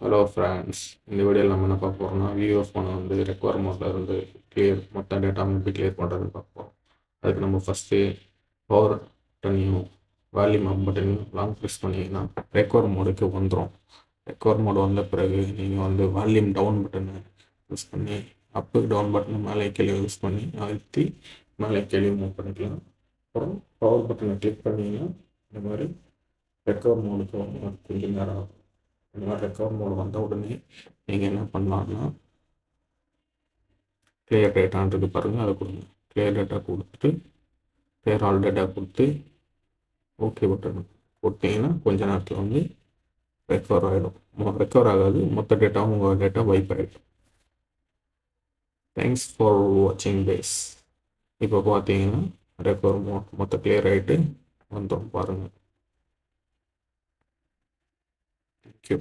Hello friends, இந்த வீடியோவில் நம்ம என்ன பார்க்க போகிறோம்னா விவோ ஃபோனை வந்து ரெக்கவர் மோடில் இருந்து மொத்த டேட்டாவும் எப்படி கிளியர் பண்ணுறதுன்னு பார்க்க போகிறோம். அதுக்கு நம்ம ஃபஸ்ட்டு பவர் பட்டனையும் வால்யூம் அப் பட்டனையும் லாங் ப்ரெஸ் பண்ணிங்கன்னா ரெக்கவர் மோடுக்கு வந்துடும். ரெக்கவர் மோடு வந்த பிறகு நீங்கள் வந்து வால்யூம் டவுன் பட்டனை யூஸ் பண்ணி அப்பு டவுன் பட்டனை மேலே கீழே யூஸ் பண்ணி அழுத்தி மேலே கீழே மூவ் பண்ணிக்கலாம். அப்புறம் பவர் பட்டனை கிளிக் பண்ணிங்கன்னா இந்த மாதிரி ரெக்கவர் மோடுக்கு வந்து கொஞ்சம் நேரம் ஆகும். இந்த மாதிரி ரெக்கவர் மோடு வந்த உடனே நீங்கள் என்ன பண்ணலான்னா கிளியர் டேட்டான்றது பாருங்கள், அதை கொடுங்க. கிளியர் டேட்டா கொடுத்துட்டு கிளியர் ஆல் டேட்டா கொடுத்து ஓகே பட்டன் போட்டிங்கன்னா கொஞ்ச நேரத்தில் வந்து ரெக்கவர் ஆகிடும். ரெக்கவர் ஆகாது, மொத்த டேட்டாவும் உங்கள் டேட்டா வைப் ஆகிடும். தேங்க்ஸ் ஃபார் வாட்சிங் திஸ். இப்போ பார்த்தீங்கன்னா ரெக்கவர் மொத்த கிளியர் ஆகிட்டு வந்துடும் பாருங்கள். தேங்க்யூ.